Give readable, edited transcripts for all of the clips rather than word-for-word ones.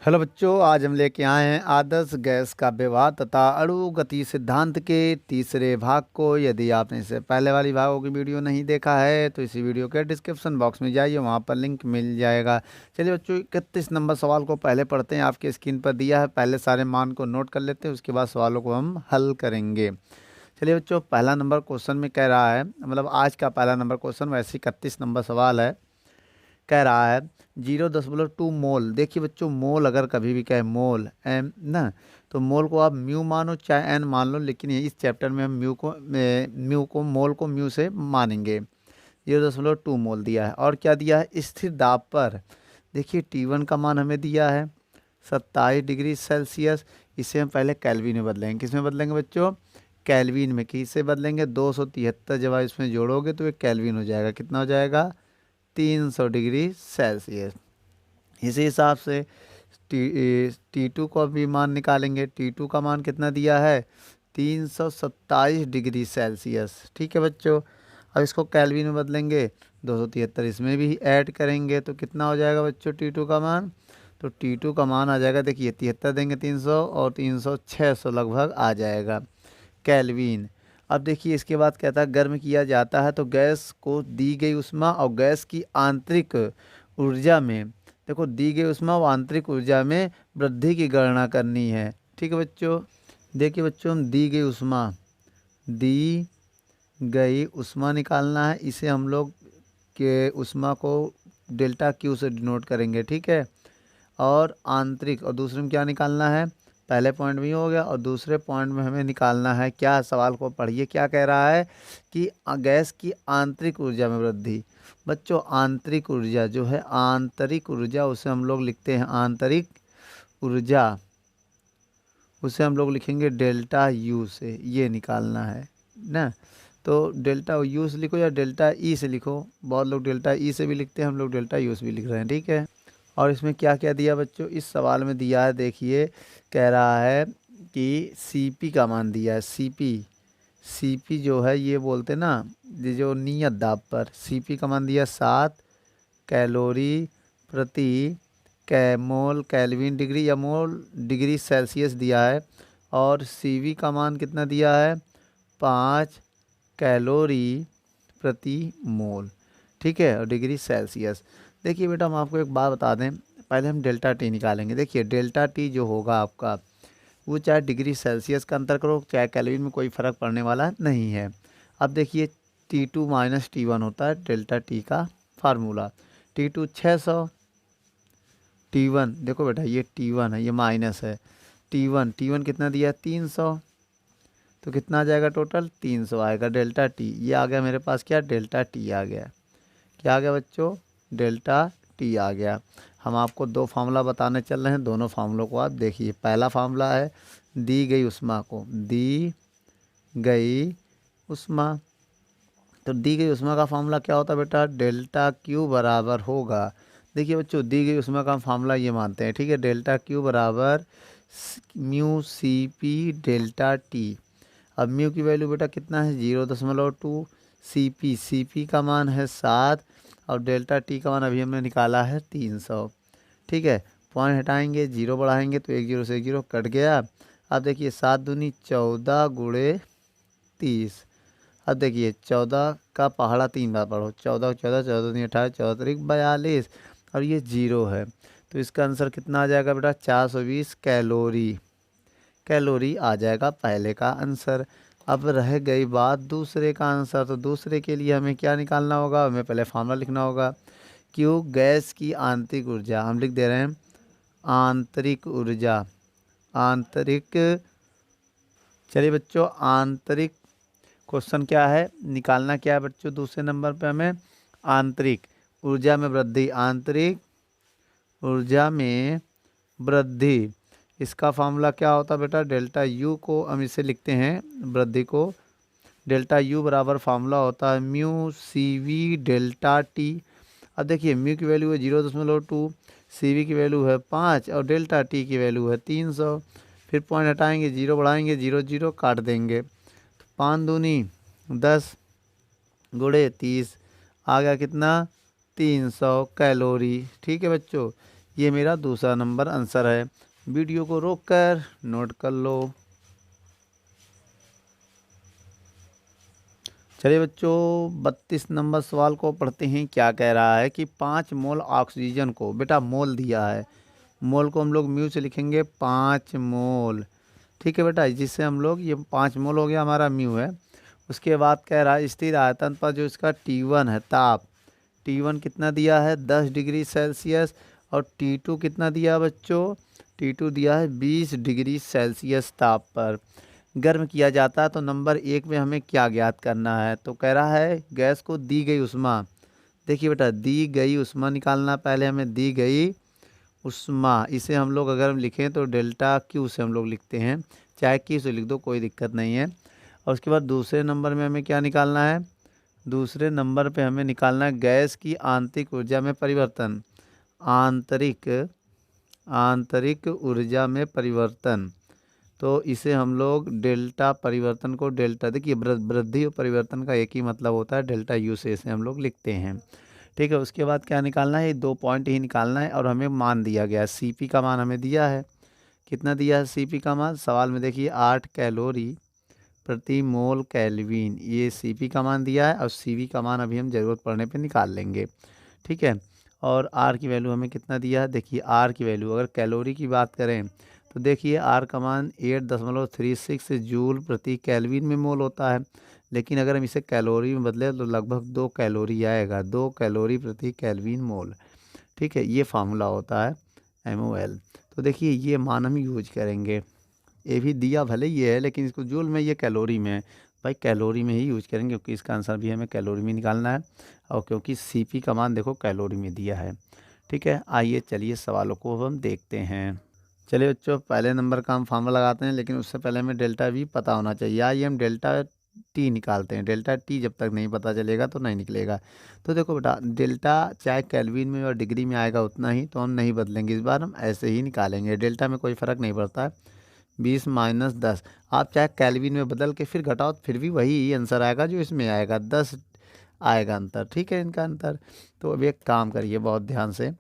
Hello बच्चों, आज हम लेके आए हैं आदर्श गैस का व्यवहार तथा अणु गति सिद्धांत के तीसरे भाग को। यदि आपने इससे पहले वाली भागों की वीडियो नहीं देखा है तो इसी वीडियो के डिस्क्रिप्शन बॉक्स में जाइए, वहां पर लिंक मिल जाएगा। चलिए बच्चों, 31 नंबर सवाल को पहले पढ़ते हैं। आपके स्क्रीन पर दिया है, पहले सारे मान को नोट कर लेते हैं, उसके बाद सवालों को हम हल करेंगे। चलिए बच्चों, पहला नंबर क्वेश्चन में कह रहा है, मतलब आज का पहला नंबर क्वेश्चन, वैसे 31 नंबर सवाल है। कह रहा है 0.2 मोल। देखिए बच्चों, मोल अगर कभी भी कहे मोल एम ना, तो मोल को आप म्यू मानो चाहे एन मान लो, लेकिन इस चैप्टर में हम म्यू को मोल को म्यू से मानेंगे। 0.2 मोल दिया है और क्या दिया है, स्थिर दाब पर। देखिए T1 का मान हमें दिया है 27 डिग्री सेल्सियस। इसे हम पहले कैल्विन में बदलेंगे। किस में बदलेंगे बच्चों? कैल्विन में। किससे बदलेंगे? 273 जब आप इसमें जोड़ोगे तो ये कैल्विन हो जाएगा। कितना हो जाएगा? 300 डिग्री सेल्सियस। इसी हिसाब से T2 को भी मान निकालेंगे। T2 का मान कितना दिया है? 327 डिग्री सेल्सियस। ठीक है बच्चों, अब इसको कैल्विन में बदलेंगे। 273 इसमें भी ऐड करेंगे तो कितना हो जाएगा बच्चों T2 का मान? तो T2 का मान आ जाएगा, देखिए 73 देंगे 300 और 300 600 लगभग आ जाएगा केल्विन। अब देखिए इसके बाद कहता है गर्म किया जाता है तो गैस को दी गई ऊष्मा और गैस की आंतरिक ऊर्जा में, देखो दी गई ऊष्मा और आंतरिक ऊर्जा में वृद्धि की गणना करनी है। ठीक है बच्चों, देखिए बच्चों, हम दी गई ऊष्मा निकालना है। इसे हम लोग के ऊष्मा को डेल्टा क्यू से डिनोट करेंगे। ठीक है, और आंतरिक, और दूसरे में क्या निकालना है? पहले पॉइंट में हो गया और दूसरे पॉइंट में हमें निकालना है क्या? सवाल को पढ़िए, क्या कह रहा है कि गैस की आंतरिक ऊर्जा में वृद्धि। बच्चों आंतरिक ऊर्जा जो है, आंतरिक ऊर्जा, उसे हम लोग लिखते हैं आंतरिक ऊर्जा, उसे हम लोग लिखेंगे डेल्टा यू से। ये निकालना है ना, तो डेल्टा यू से लिखो या डेल्टा ई से लिखो। बहुत लोग डेल्टा ई से भी लिखते हैं, हम लोग डेल्टा यू से भी लिख रहे हैं। ठीक है, और इसमें क्या क्या दिया बच्चों? इस सवाल में दिया है, देखिए कह रहा है कि सीपी का मान दिया है। सीपी जो है, ये बोलते ना, ये जो नियत दाब पर, सीपी का मान दिया 7 कैलोरी प्रति मोल केल्विन डिग्री या मोल डिग्री सेल्सियस दिया है। और सीवी का मान कितना दिया है? 5 कैलोरी प्रति मोल। ठीक है, और डिग्री सेल्सियस। देखिए बेटा, हम आपको एक बात बता दें, पहले हम डेल्टा टी निकालेंगे। देखिए डेल्टा टी जो होगा आपका, वो चाहे डिग्री सेल्सियस का अंतर करो चाहे केल्विन में, कोई फ़र्क पड़ने वाला नहीं है। अब देखिए T2 माइनस T1 होता है डेल्टा टी का फार्मूला। T2 600, T1 देखो बेटा, ये T1 है, ये माइनस है। T1 कितना दिया है? 300। तो कितना आ जाएगा टोटल? 300 आएगा डेल्टा टी। ये आ गया मेरे पास क्या? डेल्टा टी आ गया। क्या आ गया बच्चों? डेल्टा टी आ गया। हम आपको दो फार्मूला बताने चल रहे हैं, दोनों फार्मूलों को आप देखिए। पहला फार्मूला है दी गई ऊष्मा को, दी गई ऊष्मा, तो दी गई ऊष्मा का फार्मूला क्या होता है बेटा? डेल्टा क्यू बराबर होगा, देखिए बच्चों, दी गई ऊष्मा का फार्मूला ये मानते हैं। ठीक है, डेल्टा क्यू बराबर mu C P delta T. अब म्यू की वैल्यू बेटा कितना है? 0.2। सी पी का मान है 7 और डेल्टा टी का मान अभी हमने निकाला है 300। ठीक है, पॉइंट हटाएंगे, जीरो बढ़ाएंगे तो एक जीरो से एक जीरो कट गया। अब देखिए 7 दूनी 14 गुणे 30। अब देखिए 14 का पहाड़ा 3 बार पढ़ो, 14 14 14 दूनी 18, 14 तरीक 42, और ये जीरो है। तो इसका आंसर कितना आ जाएगा बेटा? 420 कैलोरी आ जाएगा पहले का आंसर। अब रह गई बात दूसरे का आंसर, तो दूसरे के लिए हमें क्या निकालना होगा? हमें पहले फार्मूला लिखना होगा। क्यों? गैस की आंतरिक ऊर्जा हम लिख दे रहे हैं आंतरिक ऊर्जा, आंतरिक। चलिए बच्चों, आंतरिक क्वेश्चन क्या है, निकालना क्या है बच्चों? दूसरे नंबर पे हमें आंतरिक ऊर्जा में वृद्धि, आंतरिक ऊर्जा में वृद्धि। इसका फार्मूला क्या होता है बेटा? डेल्टा यू को हम इसे लिखते हैं, वृद्धि को। डेल्टा यू बराबर फार्मूला होता है mu C V delta T. अब देखिए म्यू की वैल्यू है 0.2, सी वी की वैल्यू है 5 और डेल्टा टी की वैल्यू है 300। फिर पॉइंट हटाएंगे, जीरो बढ़ाएंगे, जीरो जीरो काट देंगे, तो 5 दूनी 10 गुणे 30 आ गया कितना? 300 कैलोरी। ठीक है बच्चों, ये मेरा दूसरा नंबर आंसर है। वीडियो को रोककर नोट कर लो। चलिए बच्चों 32 नंबर सवाल को पढ़ते हैं। क्या कह रहा है कि 5 मोल ऑक्सीजन को, बेटा मोल दिया है, मोल को हम लोग म्यू से लिखेंगे 5 मोल। ठीक है बेटा, जिससे हम लोग ये 5 मोल हो गया हमारा म्यू है। उसके बाद कह रहा है स्थिर आयतन पर जो इसका T1 है ताप, T1 कितना दिया है 10 डिग्री सेल्सियस, और T2 कितना दिया बच्चों, T2 दिया है 20 डिग्री सेल्सियस ताप पर गर्म किया जाता है। तो नंबर 1 में हमें क्या ज्ञात करना है। तो कह रहा है गैस को दी गई उष्मा, देखिए बेटा दी गई उष्मा निकालना, पहले हमें दी गई उष्मा, इसे हम लोग अगर हम लिखें तो डेल्टा क्यू से हम लोग लिखते हैं, चाहे क्यू से लिख दो कोई दिक्कत नहीं है। और उसके बाद दूसरे नंबर में हमें क्या निकालना है, दूसरे नंबर पे हमें निकालना है गैस की आंतरिक ऊर्जा में परिवर्तन, आंतरिक ऊर्जा में परिवर्तन। तो इसे हम लोग डेल्टा परिवर्तन को डेल्टा, देखिए वृद्धि और परिवर्तन का एक ही मतलब होता है, डेल्टा यू से इसे हम लोग लिखते हैं। ठीक है, उसके बाद क्या निकालना है, ये 2 पॉइंट ही निकालना है। और हमें मान दिया गया है, सीपी का मान हमें दिया है, कितना दिया है सीपी का मान, सवाल में देखिए 8 कैलोरी प्रति मोल केल्विन, ये सीपी का मान दिया है। और सीवी का मान अभी हम ज़रूरत पड़ने पे निकाल लेंगे। ठीक है, और आर की वैल्यू हमें कितना दिया है, देखिए आर की वैल्यू अगर कैलोरी की बात करें तो देखिए आर का मान 8.36 जूल प्रति केल्विन में मोल होता है। लेकिन अगर हम इसे कैलोरी में बदले तो लगभग 2 कैलोरी आएगा, 2 कैलोरी प्रति केल्विन मोल। ठीक है, ये फार्मूला होता है MOL। तो देखिए ये मान हम यूज करेंगे, ये भी दिया भले ये है लेकिन इसको जूल में, ये कैलोरी में है, भाई कैलोरी में ही यूज करेंगे क्योंकि इसका आंसर भी हमें कैलोरी में निकालना है। और क्योंकि सीपी का मान देखो कैलोरी में दिया है। ठीक है, आइए चलिए सवालों को हम देखते हैं। चलिए बच्चों पहले नंबर का हम फार्मूला लगाते हैं, लेकिन उससे पहले हमें डेल्टा भी पता होना चाहिए। आइए हम डेल्टा टी निकालते हैं। डेल्टा टी जब तक नहीं पता चलेगा तो नहीं निकलेगा। तो देखो बेटा डेल्टा चाहे केल्विन में और डिग्री में आएगा उतना ही, तो हम नहीं बदलेंगे, इस बार हम ऐसे ही निकालेंगे। डेल्टा में कोई फ़र्क नहीं पड़ता है, 20 - 10, आप चाहे केल्विन में बदल के फिर घटाओ फिर भी वही आंसर आएगा जो इसमें आएगा, 10 आएगा अंतर। ठीक है, इनका अंतर। तो अब एक काम करिए बहुत ध्यान से।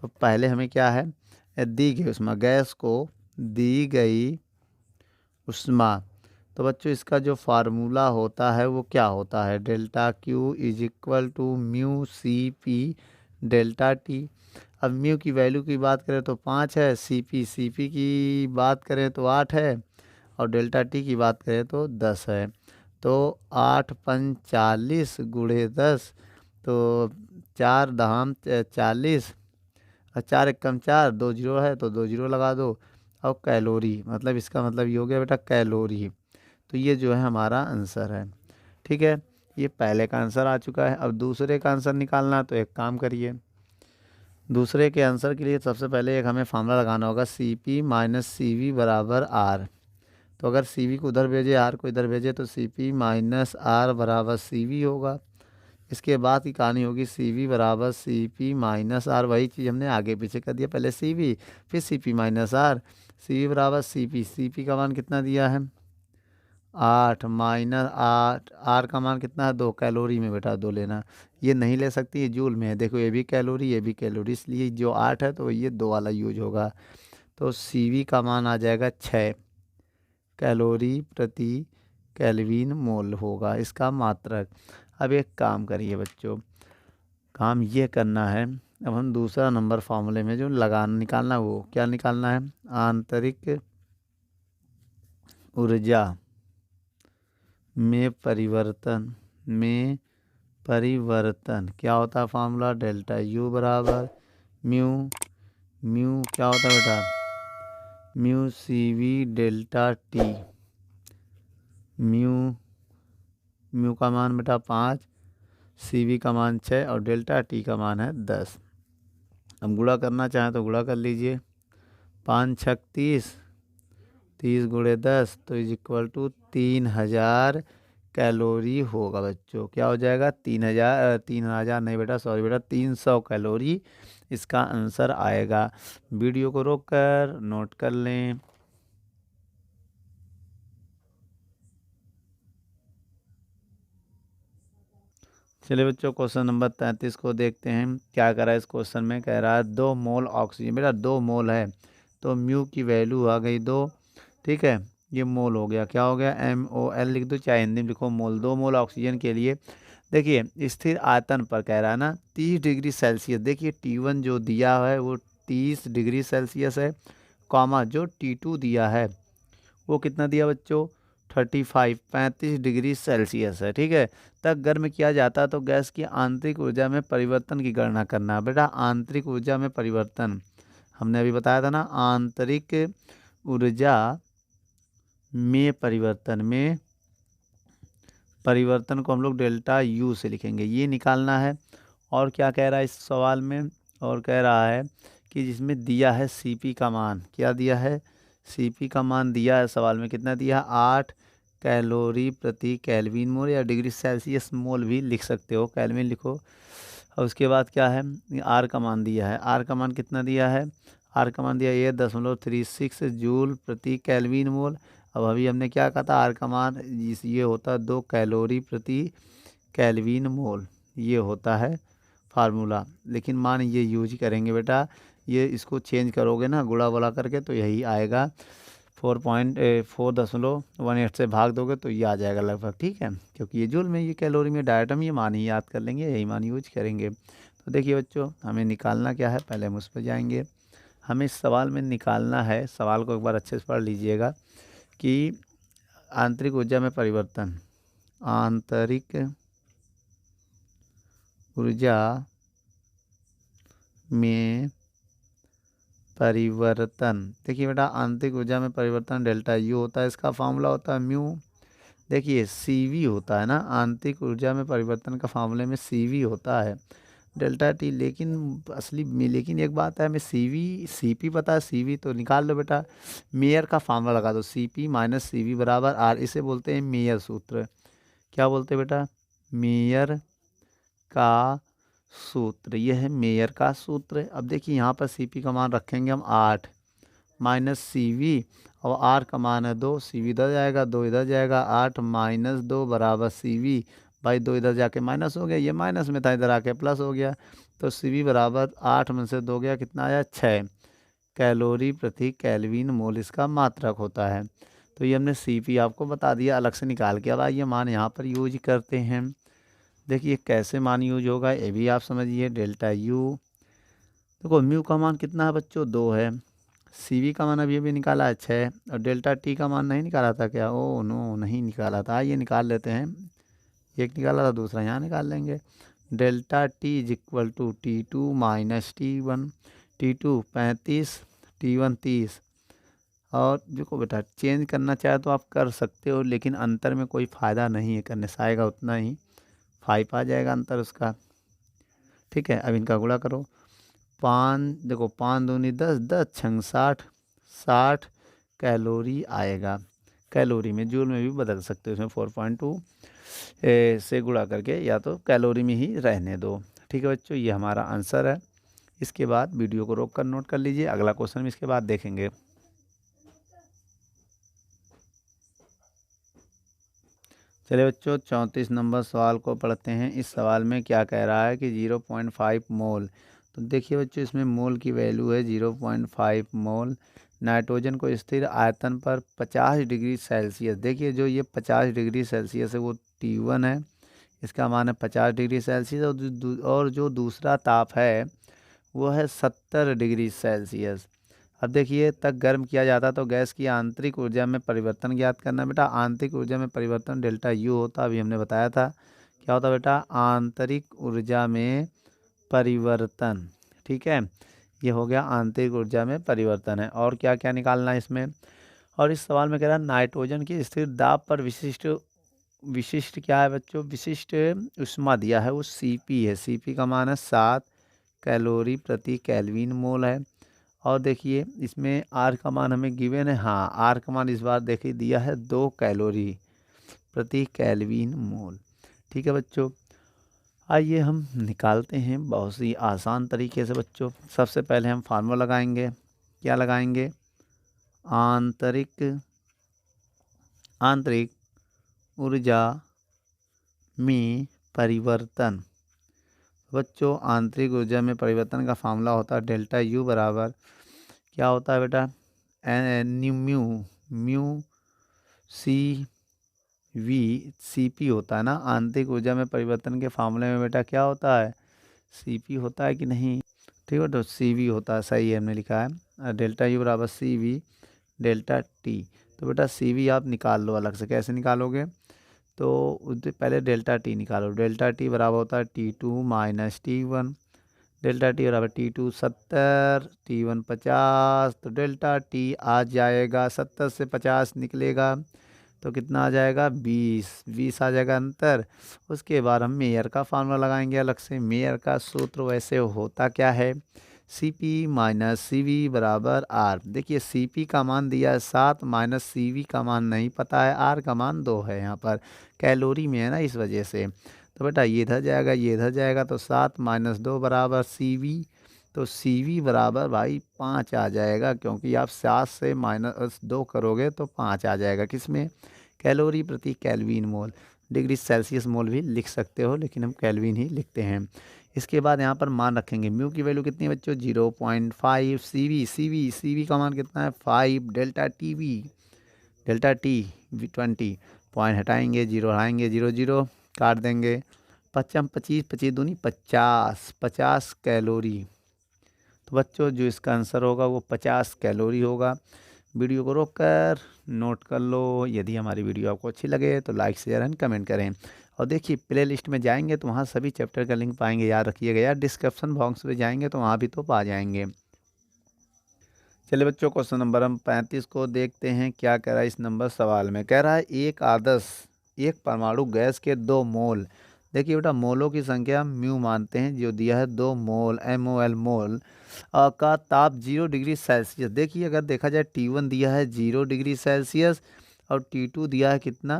तो पहले हमें क्या है, दी गई उष्मा, गैस को दी गई उष्मा। तो बच्चों इसका जो फार्मूला होता है वो क्या होता है, delta Q is equal to mu C P delta T. अब म्यू की वैल्यू की बात करें तो 5 है, सी पी की बात करें तो 8 है, और डेल्टा टी की बात करें तो 10 है। तो 8 पंच 40 गुणे 10, तो 4 दहाम 40, और 4 एकम 4, 2 जीरो है तो 2 जीरो लगा दो। और कैलोरी, मतलब इसका मतलब ये हो गया बेटा कैलोरी। तो ये जो है हमारा आंसर है। ठीक है, ये पहले का आंसर आ चुका है। अब दूसरे का आंसर निकालना है, तो एक काम करिए, दूसरे के आंसर के लिए सबसे पहले एक हमें फार्मूला लगाना होगा, CP - CV बराबर R। तो अगर CV को उधर भेजे, R को इधर भेजे, तो CP - R बराबर CV होगा। इसके बाद की कहानी होगी CV बराबर CP - R, वही चीज़ हमने आगे पीछे कर दिया, पहले CV फिर CP - R, CV बराबर CP का मान कितना दिया है 8 -8, R का मान कितना है 2, कैलोरी में बेटा 2 लेना, ये नहीं ले सकती, ये जूल में है। देखो ये भी कैलोरी ये भी कैलोरी, इसलिए जो 8 है तो ये 2 वाला यूज होगा। तो CV का मान आ जाएगा 6 कैलोरी प्रति केल्विन मोल होगा इसका मात्रक। अब एक काम करिए बच्चों, काम ये करना है, अब हम दूसरा नंबर फार्मूले में जो निकालना, वो क्या निकालना है, आंतरिक ऊर्जा में परिवर्तन क्या होता है फार्मूला, डेल्टा यू बराबर म्यू, क्या होता है बेटा, mu CV delta T. Mu का मान बेटा 5, CV का मान 6, और डेल्टा टी का मान है 10। हम गुणा करना चाहें तो गुणा कर लीजिए, 5 छक 30, 30 गुणे 10, तो इज इक्वल टू 3000 कैलोरी होगा बच्चों। क्या हो जाएगा 3000 नहीं बेटा, सॉरी बेटा 300 कैलोरी इसका आंसर आएगा। वीडियो को रोककर नोट कर लें। चलिए बच्चों क्वेश्चन नंबर 33 को देखते हैं क्या कह रहा है इस क्वेश्चन में। कह रहा है 2 मोल ऑक्सीजन, बेटा 2 मोल है तो म्यू की वैल्यू आ गई 2, ठीक है। ये मोल हो गया, क्या हो गया, MOL लिख दो चाहे हिंदी में लिखो मोल। 2 मोल ऑक्सीजन के लिए देखिए स्थिर आयतन पर कह रहा है ना 30 डिग्री सेल्सियस। देखिए T1 जो दिया है वो 30 डिग्री सेल्सियस है, कॉमा जो T2 दिया है वो कितना दिया बच्चों, 35 डिग्री सेल्सियस है, ठीक है। तक गर्म किया जाता तो गैस की आंतरिक ऊर्जा में परिवर्तन की गणना करना। बेटा आंतरिक ऊर्जा में परिवर्तन हमने अभी बताया था ना, आंतरिक ऊर्जा में परिवर्तन को हम लोग डेल्टा यू से लिखेंगे, ये निकालना है। और क्या कह रहा है इस सवाल में, और कह रहा है कि जिसमें दिया है सीपी का मान, क्या दिया है, सीपी का मान दिया है सवाल में, कितना दिया है, 8 कैलोरी प्रति केल्विन मोल, या डिग्री सेल्सियस मोल भी लिख सकते हो, केल्विन लिखो। और उसके बाद क्या है, आर का मान दिया है, आर का मान कितना दिया है, आर का मान दिया है 8.36 जूल प्रति केल्विन मोल। अब अभी हमने क्या कहा था, आर का मान ये होता है 2 कैलोरी प्रति केल्विन मोल, ये होता है फार्मूला। लेकिन मान ये यूज करेंगे बेटा, ये इसको चेंज करोगे ना गुणा वुला करके तो यही आएगा, 4.18 से भाग दोगे तो ये आ जाएगा लगभग, ठीक है। क्योंकि ये जूल में, ये कैलोरी में, डायटम, ये मान ही याद कर लेंगे, यही मान यूज करेंगे। तो देखिए बच्चों हमें निकालना क्या है, पहले हम उस पर जाएंगे। हमें इस सवाल में निकालना है, सवाल को एक बार अच्छे से पढ़ लीजिएगा कि आंतरिक ऊर्जा में परिवर्तन, आंतरिक ऊर्जा में परिवर्तन। देखिए बेटा आंतरिक ऊर्जा में परिवर्तन डेल्टा यू होता है, इसका फार्मूला होता है म्यू। देखिए CV होता है ना, आंतरिक ऊर्जा में परिवर्तन का फार्मूले में CV होता है डेल्टा टी। लेकिन असली में, लेकिन एक बात है, हमें CP पता है, CV तो निकाल लो बेटा, मेयर का फार्मूला लगा दो, CP माइनस CV बराबर R, इसे बोलते हैं मेयर सूत्र। क्या बोलते हैं बेटा, मेयर का सूत्र, यह है मेयर का सूत्र। अब देखिए यहाँ पर CP का मान रखेंगे हम 8 माइनस CV, और R का मान है 2, CV इधर जाएगा, 2 इधर जाएगा, 8 माइनस 2 बराबर CV। भाई 2 इधर जाके माइनस हो गया, ये माइनस में था, इधर आके प्लस हो गया, तो CV बराबर 8 में से 2 गया, कितना आया, 6 कैलोरी प्रति केल्विन मोल इसका मात्रक होता है। तो ये हमने CP आपको बता दिया अलग से निकाल के। अब आइए मान यहाँ पर यूज करते हैं। देखिए कैसे मान यूज होगा ये भी आप समझिए, डेल्टा यू, देखो म्यू का मान कितना है बच्चों, 2 है, CV का मान अभी निकाला है 6, और डेल्टा टी का मान नहीं निकाला था क्या, ओ नो नहीं निकाला था, ये निकाल लेते हैं, एक निकाला था दूसरा यहाँ निकाल लेंगे। Delta T is equal to T2 minus T1, T2 35, T1 30। और देखो बेटा चेंज करना चाहे तो आप कर सकते हो, लेकिन अंतर में कोई फ़ायदा नहीं है करने से, आएगा उतना ही, 5 आ जाएगा अंतर उसका, ठीक है। अब इनका गुणा करो, 5 देखो 5 दूनी 10, 10 छंग 60, 60 कैलोरी आएगा। कैलोरी में जूल में भी बदल सकते हो, इसमें 4.2 से गुणा करके, या तो कैलोरी में ही रहने दो, ठीक है बच्चों, ये हमारा आंसर है। इसके बाद वीडियो को रोक कर नोट कर लीजिए, अगला क्वेश्चन हम इसके बाद देखेंगे। चलिए बच्चों 34 नंबर सवाल को पढ़ते हैं। इस सवाल में क्या कह रहा है कि 0.5 मोल, तो देखिए बच्चों इसमें मोल की वैल्यू है 0.5 मोल नाइट्रोजन को स्थिर आयतन पर 50 डिग्री सेल्सियस। देखिए जो ये 50 डिग्री सेल्सियस है वो T1 है, इसका मान है 50 डिग्री सेल्सियस, और जो दूसरा ताप है वो है 70 डिग्री सेल्सियस। अब देखिए तक गर्म किया जाता तो गैस की आंतरिक ऊर्जा में परिवर्तन ज्ञात करना। बेटा आंतरिक ऊर्जा में परिवर्तन डेल्टा यू होता, अभी हमने बताया था, क्या होता बेटा, आंतरिक ऊर्जा में परिवर्तन, ठीक है। ये हो गया आंतरिक ऊर्जा में परिवर्तन है। और क्या क्या निकालना है इसमें, और इस सवाल में कह रहा है नाइट्रोजन की स्थिर दाब पर विशिष्ट, विशिष्ट क्या है बच्चों, विशिष्ट ऊष्मा दिया है वो CP है, CP का मान है 7 कैलोरी प्रति केल्विन मोल है। और देखिए इसमें R का मान हमें गिवन है, हाँ R का मान इस बार देखिए दिया है 2 कैलोरी प्रति केल्विन मोल, ठीक है बच्चों। आइए हम निकालते हैं बहुत ही आसान तरीके से बच्चों। सबसे पहले हम फार्मूला लगाएंगे, क्या लगाएंगे, आंतरिक ऊर्जा में परिवर्तन। बच्चों आंतरिक ऊर्जा में परिवर्तन का फार्मूला होता है डेल्टा यू बराबर क्या होता है बेटा, म्यू सी पी होता है ना। आंतरिक ऊर्जा में परिवर्तन के फार्मूले में बेटा क्या होता है, सी पी होता है कि नहीं, ठीक है। तो सी वी होता है, सही है हमने लिखा है। डेल्टा यू बराबर सी वी डेल्टा टी। तो बेटा सी वी आप निकाल लो अलग से, कैसे निकालोगे, तो उससे पहले डेल्टा टी निकालो। डेल्टा टी बराबर होता है T2 minus T1। Delta T बराबर T2 70, T1 50। तो डेल्टा टी आ जाएगा 70 से 50 निकलेगा तो कितना आ जाएगा 20 आ जाएगा अंतर। उसके बाद हम मेयर का फार्मूला लगाएंगे अलग से। मेयर का सूत्र वैसे होता क्या है, C P minus C V बराबर आर। देखिए सी पी का मान दिया है 7 माइनस सी वी का मान नहीं पता है, आर का मान 2 है यहाँ पर, कैलोरी में है ना इस वजह से। तो बेटा ये इधर जाएगा ये इधर जाएगा, तो 7 माइनस 2 बराबर सी वी। तो सी वी बराबर भाई 5 आ जाएगा, क्योंकि आप 7 से माइनस 2 करोगे तो 5 आ जाएगा किस में, कैलोरी प्रति केल्विन मोल। डिग्री सेल्सियस मोल भी लिख सकते हो, लेकिन हम केल्विन ही लिखते हैं। इसके बाद यहाँ पर मान रखेंगे, म्यू की वैल्यू कितनी है बच्चों 0.5। सी वी का मान कितना है 5। Delta T 20। पॉइंट हटाएंगे, जीरो हटाएंगे, 0 0 काट देंगे। 25 25 25 दूनी 50 कैलोरी। तो बच्चों जो इसका आंसर होगा वो 50 कैलोरी होगा। वीडियो को रोककर नोट कर लो। यदि हमारी वीडियो आपको अच्छी लगे तो लाइक शेयर एंड कमेंट करें। और देखिए प्ले लिस्ट में जाएंगे तो वहाँ सभी चैप्टर का लिंक पाएंगे, याद रखिएगा यार। डिस्क्रिप्शन बॉक्स में जाएंगे तो वहाँ भी तो पा जाएंगे। चलिए बच्चों क्वेश्चन नंबर हम 35 को देखते हैं, क्या कह रहा है इस नंबर सवाल में। कह रहा है एक परमाणु गैस के 2 मोल। देखिए बेटा मोलों की संख्या हम म्यू मानते हैं, जो दिया है 2 मोल MOL मोल का ताप 0 डिग्री सेल्सियस। देखिए अगर देखा जाए T1 दिया है 0 डिग्री सेल्सियस और T2 दिया है कितना,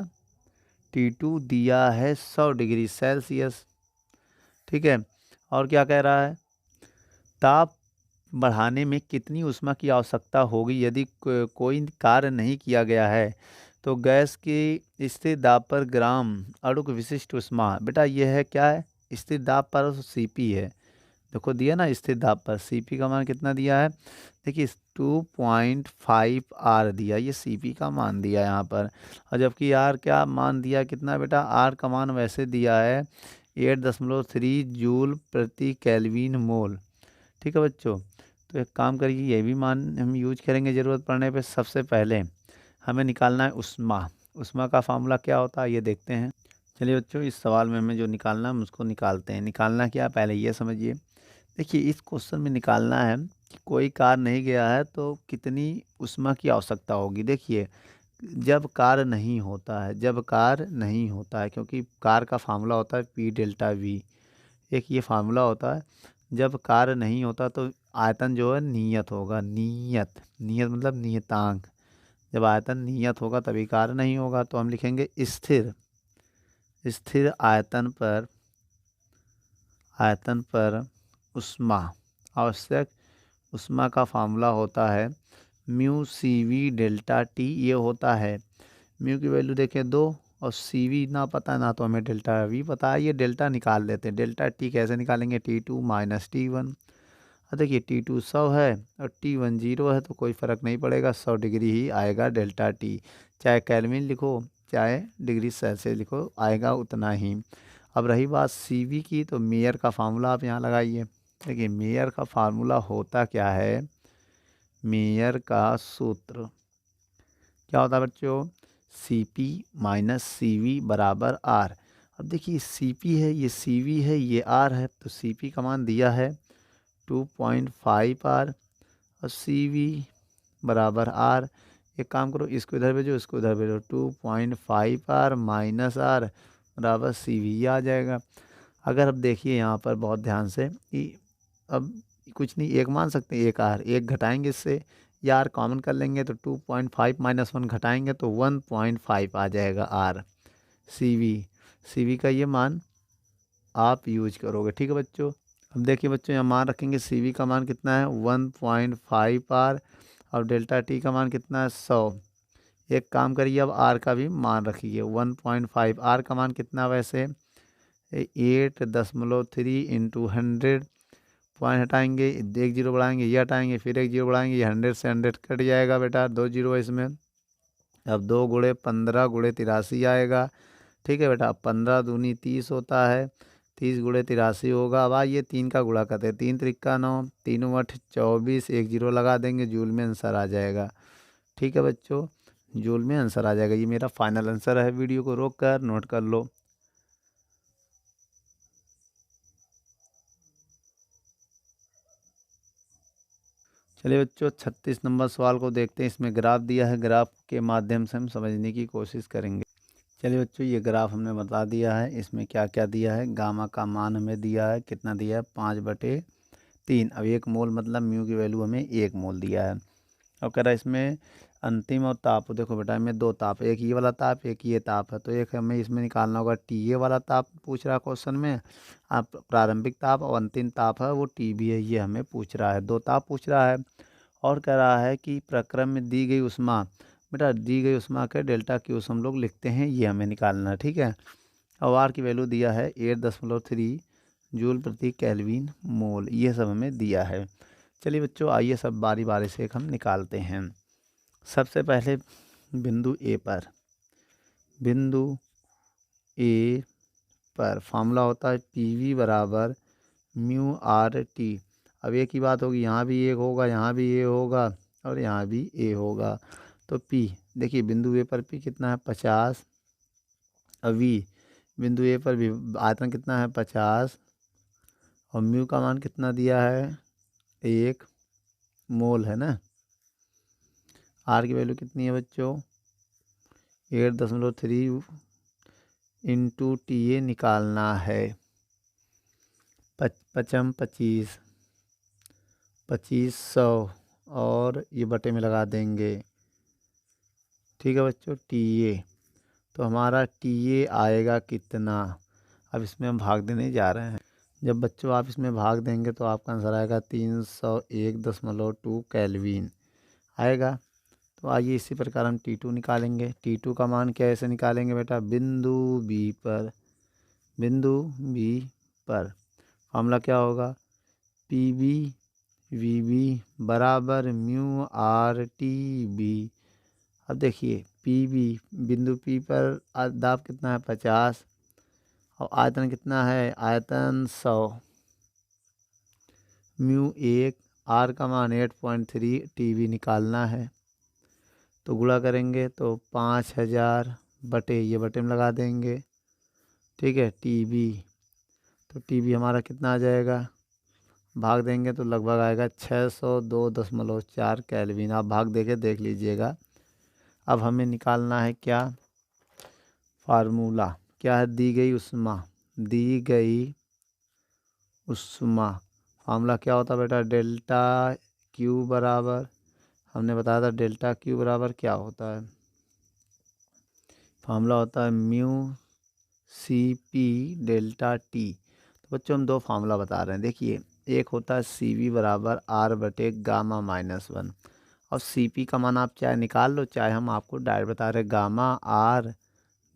T2 दिया है 100 डिग्री सेल्सियस, ठीक है। और क्या कह रहा है, ताप बढ़ाने में कितनी ऊष्मा की आवश्यकता होगी यदि कोई कार्य नहीं किया गया है। तो गैस की स्थिर दाब पर ग्राम अणु की विशिष्ट ऊष्मा, बेटा यह है क्या है, स्थिर दाब पर सीपी है। देखो दिया ना स्थिर दाब पर, सीपी का मान कितना दिया है, देखिए 2.5 आर दिया, ये सीपी का मान दिया यहाँ पर। और जबकि आर क्या मान दिया कितना बेटा, आर का मान वैसे दिया है 8.3 जूल प्रति केल्विन मोल, ठीक है बच्चों। तो एक काम करिए ये भी मान हम यूज करेंगे ज़रूरत पड़ने पे। सबसे पहले हमें निकालना है उष्मा। उष्मा का फार्मूला क्या होता है ये देखते हैं। चलिए बच्चों इस सवाल में हमें जो निकालना है हम उसको निकालते हैं। निकालना क्या पहले ये समझिए। देखिए इस क्वेश्चन में निकालना है कि कोई कार्य नहीं गया है तो कितनी उष्मा की आवश्यकता होगी। देखिए जब कार्य नहीं होता है, क्योंकि कार्य का फार्मूला होता है P डेल्टा V, एक ये फार्मूला होता है। जब कार्य नहीं होता तो आयतन जो है नियत होगा, नियत मतलब नियतांक। जब आयतन नियत होगा तभी कार्य नहीं होगा। तो हम लिखेंगे स्थिर आयतन पर उष्मा, आवश्यक उष्मा का फार्मूला होता है mu C V delta T. ये होता है म्यू की वैल्यू देखें 2 और सी वी ना पता ना तो हमें डेल्टा वी पता है। ये डेल्टा निकाल लेते हैं। डेल्टा टी कैसे निकालेंगे, T2 माइनस T1। देखिए T2 100 है और T1 0 है तो कोई फ़र्क नहीं पड़ेगा, 100 डिग्री ही आएगा डेल्टा टी। चाहे केल्विन लिखो चाहे डिग्री सेल्सियस लिखो आएगा उतना ही। अब रही बात सी वी की, तो मेयर का फार्मूला आप यहाँ लगाइए। देखिए मेयर का फार्मूला होता क्या है, मेयर का सूत्र क्या होता है बच्चों, C P minus C V बराबर आर। अब देखिए सी पी है, ये सी वी है, ये आर है। तो सी पी का मान दिया है 2.5 आर और सी वी बराबर आर। एक काम करो इसको इधर भेजो इसको इधर भेजो, 2.5 आर माइनस आर बराबर सी वी आ जाएगा। अगर अब देखिए यहाँ पर बहुत ध्यान से कि अब कुछ नहीं, एक मान सकते हैं, एक आर, एक घटाएंगे इससे या आर कॉमन कर लेंगे तो 2.5 माइनस 1 घटाएंगे तो 1.5 आ जाएगा आर। सी वी का ये मान आप यूज करोगे, ठीक है बच्चों। अब देखिए बच्चों यहाँ मान रखेंगे सी वी का मान कितना है 1.5 आर और डेल्टा टी का मान कितना है 100। एक काम करिए अब आर का भी मान रखिए 1.5। आर का मान कितना वैसे 8.3 इंटू 100, पॉइंट हटाएंगे, एक जीरो बढ़ाएंगे, ये हटाएंगे, फिर एक जीरो बढ़ाएंगे, ये 100 से 100 कट जाएगा बेटा, 2 जीरो है इसमें। अब 2 गुणे 15 गुणे 83 आएगा। ठीक है बेटा, 15 दूनी 30 होता है, 30 गुणे 83 होगा। अब आइए 3 का गुणा करते हैं, 3 त्रिक्का 9, 3 8 24, एक जीरो लगा देंगे, जूल में आंसर आ जाएगा। ठीक है बच्चों, जूल में आंसर आ जाएगा। ये मेरा फाइनल आंसर है। वीडियो को रोक कर नोट कर लो। चलिए बच्चों, 36 नंबर सवाल को देखते हैं। इसमें ग्राफ दिया है, ग्राफ के माध्यम से हम समझने की कोशिश करेंगे। चलिए बच्चों, ये ग्राफ हमने बता दिया है। इसमें क्या क्या दिया है, गामा का मान हमें दिया है, कितना दिया है 5/3। अब 1 मोल मतलब म्यू की वैल्यू हमें 1 मोल दिया है। अब कह रहा है इसमें अंतिम और ताप, देखो बेटा इसमें 2 ताप, एक ये वाला ताप, एक ये ताप है, तो एक हमें इसमें निकालना होगा टी ए वाला ताप पूछ रहा है क्वेश्चन में। आप प्रारंभिक ताप और अंतिम ताप है वो टी बी है, ये हमें पूछ रहा है, 2 ताप पूछ रहा है। और कह रहा है कि प्रक्रम में दी गई उष्मा, बेटा दी गई उष्मा के डेल्टा क्यूस हम लोग लिखते हैं, ये हमें निकालना है। ठीक है, और आर की वैल्यू दिया है 8.3 जूल प्रति केल्विन मोल, ये सब हमें दिया है। चलिए बच्चों, आइए सब बारी बारी से हम निकालते हैं। सबसे पहले बिंदु ए पर, बिंदु ए पर फार्मूला होता है पी वी बराबर म्यू आर टी। अब एक ही बात होगी, यहाँ भी एक होगा, यहाँ भी ए होगा और यहाँ भी ए होगा। तो पी, देखिए बिंदु ए पर पी कितना है 50, और वी बिंदु ए पर भी आयतन कितना है 50, और म्यू का मान कितना दिया है 1 मोल है ना। आर की वैल्यू कितनी है बच्चों 8.3 इंटू टी ए निकालना है। पचम 25, 2500 और ये बटे में लगा देंगे। ठीक है बच्चों, टी ए, तो हमारा टी ए आएगा कितना। अब इसमें हम भाग देने जा रहे हैं। जब बच्चों आप इसमें भाग देंगे तो आपका आंसर आएगा 301.2 केल्विन आएगा। तो आइए इसी प्रकार हम T2 निकालेंगे। T2 का मान कैसे निकालेंगे बेटा, बिंदु बी पर, बिंदु बी पर फार्मूला क्या होगा पी बी वी बी बराबर म्यू आर टी बी। अब देखिए पी बी, बिंदु पी पर दाब कितना है 50 और आयतन कितना है आयतन 100, म्यू 1, आर का मान 8.3, टी बी निकालना है। तो गुणा करेंगे तो 5000 बटे, ये बटे में लगा देंगे। ठीक है, टी बी, तो टी बी हमारा कितना आ जाएगा, भाग देंगे तो लगभग आएगा 602.4 केल्विन। आप भाग देके देख लीजिएगा। अब हमें निकालना है क्या, फार्मूला क्या है, दी गई उष्मा, दी गई उष्मा फार्मूला क्या होता है बेटा, डेल्टा क्यू बराबर, हमने बताया था डेल्टा क्यू बराबर क्या होता है, फार्मूला होता है mu C P delta T. तो बच्चों हम 2 फार्मूला बता रहे हैं। देखिए एक होता है सी वी बराबर आर बटे गामा -1, और सी पी का मान आप चाहे निकाल लो, चाहे हम आपको डायरेक्ट बता रहे गामा आर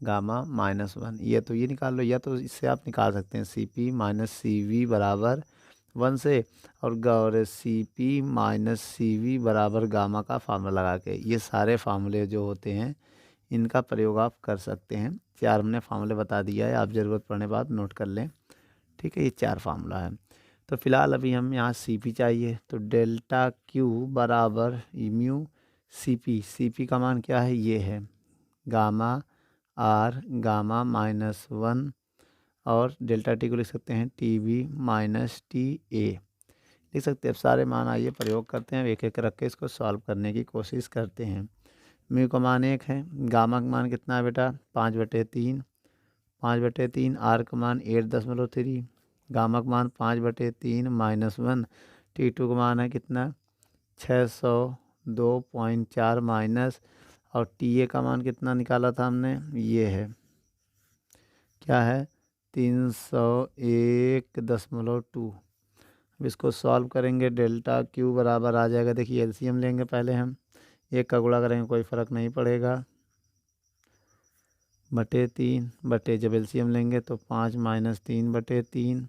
गामा -1, ये तो ये निकाल लो, या तो इससे आप निकाल सकते हैं C P minus C V बराबर 1 से, और C P minus C V बराबर गामा का फार्मूला लगा के। ये सारे फार्मूले जो होते हैं इनका प्रयोग आप कर सकते हैं। 4 हमने फार्मूले बता दिया है, आप ज़रूरत पड़ने बाद नोट कर लें। ठीक है, ये 4 फार्मूला है। तो फिलहाल अभी हम यहाँ सी पी चाहिए, तो डेल्टा क्यू बराबर म्यू सी पी का मान क्या है, ये है गामा आर गामा -1, और डेल्टा टी को लिख सकते हैं T B minus T A लिख सकते हैं। अब सारे मान आइए प्रयोग करते हैं, एक एक रख के इसको सॉल्व करने की कोशिश करते हैं। म्यू का मान 1 है, गामा का मान कितना है बेटा 5/3, 5/3, आर का मान 8.3, गामा का मान 5/3 -1, T2 का मान है कितना 602.4 माइनस, और टी ए का मान कितना निकाला था हमने, ये है क्या है 301.2। अब इसको सॉल्व करेंगे, डेल्टा क्यू बराबर आ जाएगा, देखिए एलसीएम लेंगे पहले हम, एक का गुणा करेंगे कोई फ़र्क नहीं पड़ेगा, बटे 3 बटे, जब एलसीएम लेंगे तो 5 माइनस 3 बटे 3,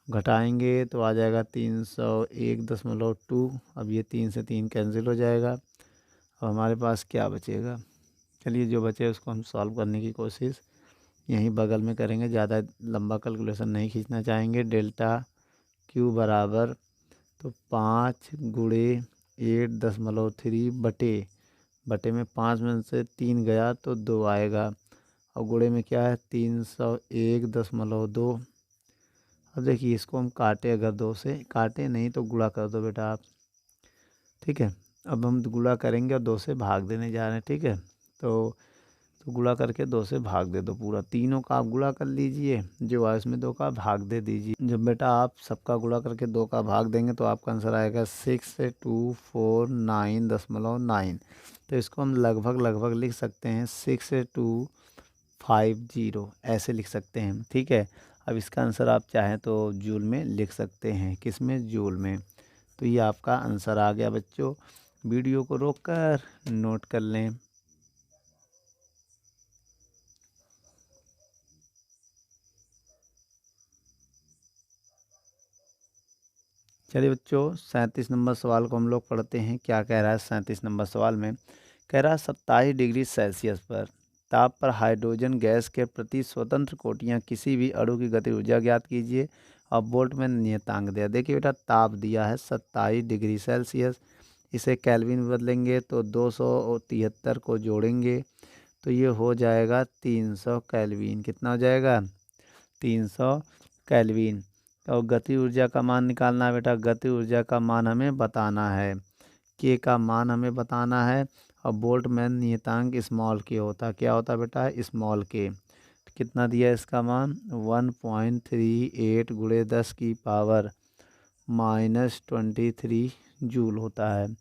घटाएंगे तो आ जाएगा 301.2। अब ये 3 से 3 कैंसिल हो जाएगा। अब हमारे पास क्या बचेगा? चलिए जो बचे उसको हम सॉल्व करने की कोशिश यहीं बगल में करेंगे, ज़्यादा लंबा कैलकुलेशन नहीं खींचना चाहेंगे। डेल्टा क्यू बराबर, तो 5 गुणे 8.3 बटे में 5 में से 3 गया तो 2 आएगा, और गुणे में क्या है 301.2। अब देखिए इसको हम काटे, अगर 2 से काटे नहीं तो गुणा कर दो बेटा आप, ठीक है। अब हम गुणा करेंगे और 2 से भाग देने जा रहे हैं, ठीक है। तो गुणा करके 2 से भाग दे दो, पूरा तीनों का आप गुणा कर लीजिए, जो आया उसमें 2 का भाग दे दीजिए। जब बेटा आप सबका गुणा करके 2 का भाग देंगे तो आपका आंसर आएगा 6249.9। तो इसको हम लगभग लिख सकते हैं 6250, ऐसे लिख सकते हैं, ठीक है। अब इसका आंसर आप चाहें तो जूल में लिख सकते हैं, किस में, जूल में। तो ये आपका आंसर आ गया बच्चों। वीडियो को रोककर नोट कर लें। चलिए बच्चों 37 नंबर सवाल को हम लोग पढ़ते हैं। क्या कह रहा है 37 नंबर सवाल में? कह रहा है 27 डिग्री सेल्सियस पर ताप पर हाइड्रोजन गैस के प्रति स्वतंत्र कोटियां किसी भी अणु की गति ऊर्जा ज्ञात कीजिए और वोल्ट में नियतांक दिया। देखिए बेटा ताप दिया है 27 डिग्री सेल्सियस, इसे केल्विन में बदलेंगे तो 273 को जोड़ेंगे तो ये हो जाएगा 300 केल्विन। कितना हो जाएगा? 300 केल्विन। और गति ऊर्जा का मान निकालना है बेटा, गति ऊर्जा का मान हमें बताना है, के का मान हमें बताना है। और बोल्टमैन नियतांक स्मॉल के होता, क्या होता बेटा? स्मॉल के। कितना दिया इसका मान? 1.38 गुणे 10 की पावर -23 जूल होता है,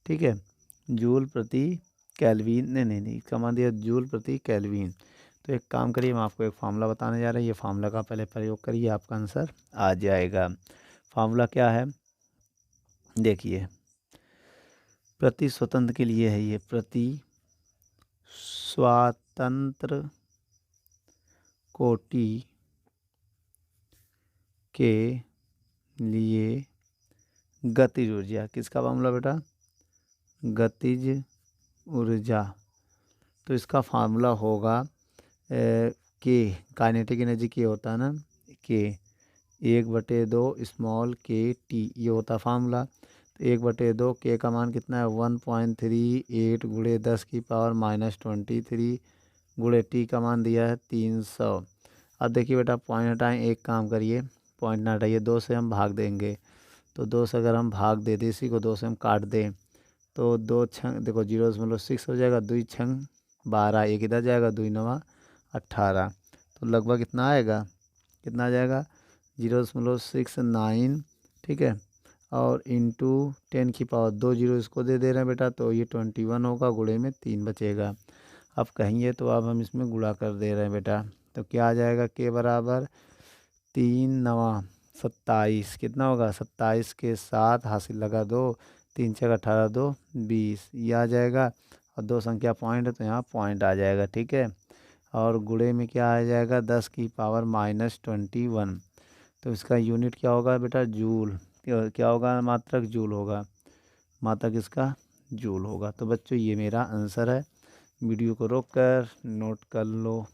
ठीक है। जूल प्रति केल्विन, नहीं इसका मान दिया जूल प्रति केल्विन। तो एक काम करिए, मैं आपको एक फार्मूला बताने जा रहा हूँ, ये फार्मूला का पहले प्रयोग करिए, आपका आंसर आ जाएगा। फार्मूला क्या है देखिए, प्रति स्वतंत्र के लिए है ये, प्रति स्वातंत्र कोटि के लिए गतिज ऊर्जा, किसका फार्मूला बेटा? गतिज ऊर्जा। तो इसका फार्मूला होगा के, काइनेटिक एनर्जी के होता है ना, के 1/2 स्मॉल के टी, ये होता फार्मूला। तो 1/2 के का मान कितना है? 1.38 गुणे 10 की पावर -23 गुणे टी का मान दिया है 300। अब देखिए बेटा पॉइंट हटाएं, एक काम करिए, पॉइंट ना हटाइए, 2 से हम भाग देंगे। तो 2 से अगर हम भाग दे दें, इसी को 2 से हम काट दें तो 2 छंग देखो 0.6 हो जाएगा, 2 छंग 12, एक इधर जाएगा, 2 9 18। तो लगभग कितना आएगा? कितना आ जाएगा? 0.69, ठीक है। और इंटू 10 की पावर 2 जीरो इसको दे रहे हैं बेटा, तो ये 21 होगा, गुणे में 3 बचेगा। अब कहेंगे तो अब हम इसमें गुणा कर दे रहे हैं बेटा, तो क्या आ जाएगा? के बराबर 3 9 27, कितना होगा? 27 के साथ हासिल लगा 2, 3 6 18 2 20, ये आ जाएगा। और 2 संख्या पॉइंट है तो यहाँ पॉइंट आ जाएगा, ठीक है। और गुणे में क्या आ जाएगा? 10 की पावर -21। तो इसका यूनिट क्या होगा बेटा? जूल। क्या होगा? मात्रक जूल होगा, मात्रक इसका जूल होगा। तो बच्चों ये मेरा आंसर है। वीडियो को रोक कर नोट कर लो।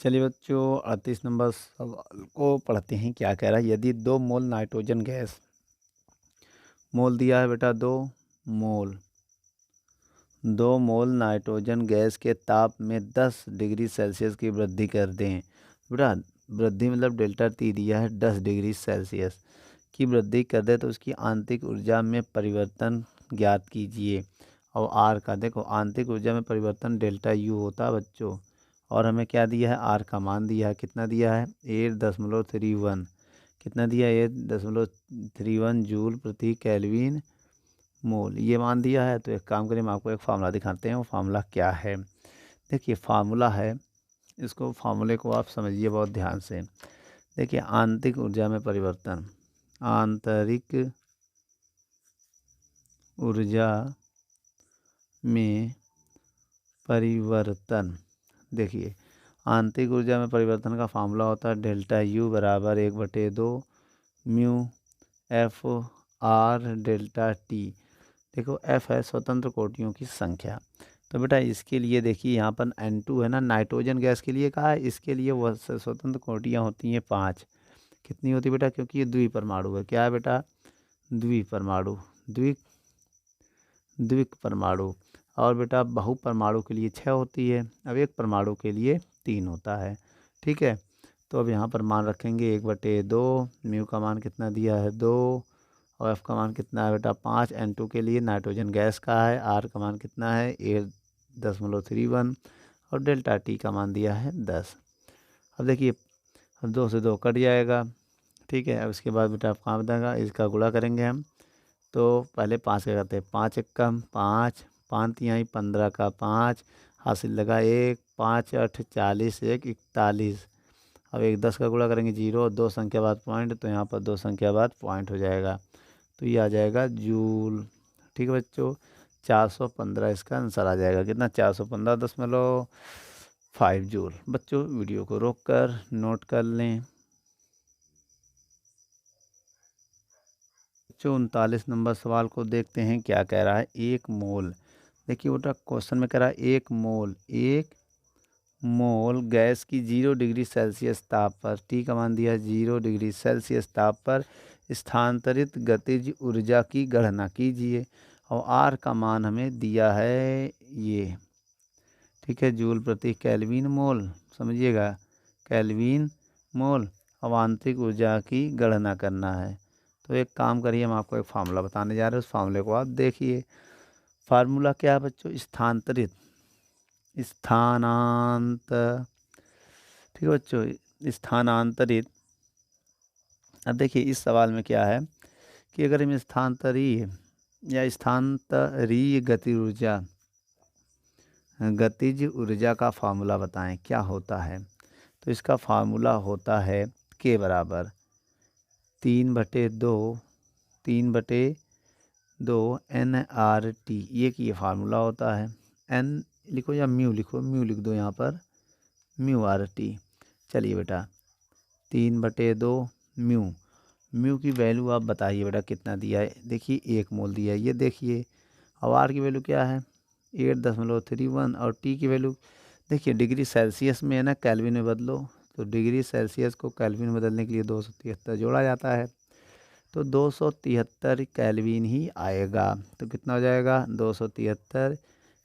चलिए बच्चों 38 नंबर सवाल को पढ़ते हैं। क्या कह रहा है? यदि 2 मोल नाइट्रोजन गैस, मोल दिया है बेटा 2 मोल, 2 मोल नाइट्रोजन गैस के ताप में 10 डिग्री सेल्सियस की वृद्धि कर दें। बेटा वृद्धि मतलब डेल्टा टी दिया है 10 डिग्री सेल्सियस की वृद्धि कर दे तो उसकी आंतरिक ऊर्जा में परिवर्तन ज्ञात कीजिए। और आर का देखो, आंतरिक ऊर्जा में परिवर्तन डेल्टा यू होता है बच्चों। और हमें क्या दिया है? आर का मान दिया है, कितना दिया है? 8.31। कितना दिया है? 8.31 जूल प्रति केल्विन मोल, ये मान दिया है। तो एक काम करिए, हम आपको एक फार्मूला दिखाते हैं, वो फार्मूला क्या है। देखिए फार्मूला है, इसको फार्मूले को आप समझिए बहुत ध्यान से। देखिए आंतरिक ऊर्जा में परिवर्तन, आंतरिक ऊर्जा में परिवर्तन। देखिए आंतरिक ऊर्जा में परिवर्तन का फार्मूला होता है डेल्टा यू बराबर 1/2 mu F R delta T. देखो एफ है स्वतंत्र कोटियों की संख्या। तो बेटा इसके लिए देखिए यहाँ पर N2 है ना, नाइट्रोजन गैस के लिए कहा है, इसके लिए वह स्वतंत्र कोटियाँ होती हैं 5। कितनी होती बेटा, क्योंकि ये द्विपरमाणु है। क्या है बेटा, द्विपरमाणु, द्विक परमाणु। और बेटा बहुपरमाणु के लिए 6 होती है, अब एक परमाणु के लिए 3 होता है। ठीक है, तो अब यहाँ पर मान रखेंगे 1/2, म्यू का मान कितना दिया है 2, और एफ का मान कितना है बेटा 5। N2 के लिए नाइट्रोजन गैस का है, आर का मान कितना है 8.31, और डेल्टा टी का मान दिया है 10। अब देखिए 2 से 2 कट जाएगा। ठीक है, अब इसके बाद बेटा कहाँ बताएगा, इसका गुणा करेंगे हम। तो पहले 5 का करते हैं, 5 एकम 5, 5 तिहाई 15 का 5, हासिल लगा 1, 5 8 40, 1 41। अब 1 10 का गुणा करेंगे 0, 2 संख्या बाद पॉइंट, तो यहाँ पर 2 संख्या बाद पॉइंट हो जाएगा, तो ये आ जाएगा जूल। ठीक है बच्चों, 415 इसका आंसर आ जाएगा। कितना, 415.5 जूल। बच्चों वीडियो को रोक कर नोट कर लें। बच्चों 39 नंबर सवाल को देखते हैं, क्या कह रहा है। 1 मोल, देखिए बेटा क्वेश्चन में कह रहा है 1 मोल, 1 मोल गैस की 0 डिग्री सेल्सियस ताप पर, टी का मान दिया है 0 डिग्री सेल्सियस ताप पर स्थानांतरित गतिज ऊर्जा की गणना कीजिए, और आर का मान हमें दिया है ये। ठीक है, जूल प्रति केल्विन मोल, समझिएगा केल्विन मोल। अब आंतरिक ऊर्जा की गणना करना है, तो एक काम करिए, हम आपको एक फार्मूला बताने जा रहे हैं, उस फार्मूले को आप देखिए। फार्मूला क्या है बच्चों, स्थानांतरित, ठीक है बच्चों, स्थानांतरित। अब देखिए इस सवाल में क्या है कि अगर हम स्थानांतरीय या स्थानांतरीय गतिज ऊर्जा का फार्मूला बताएं क्या होता है, तो इसका फार्मूला होता है के बराबर 3/2 NRT, ये फार्मूला होता है। एन लिखो या म्यू लिखो, म्यू लिख दो यहाँ पर, म्यू RT। चलिए बेटा 3/2 म्यू की वैल्यू आप बताइए बेटा कितना दिया है। देखिए 1 मोल दिया है, ये देखिए। अब आर की वैल्यू क्या है 8.31, और टी की वैल्यू देखिए डिग्री सेल्सियस में है ना, केल्विन में बदलो, तो डिग्री सेल्सियस को केल्विन में बदलने के लिए 273 जोड़ा जाता है, तो 273 केल्विन ही आएगा। तो कितना हो जाएगा 273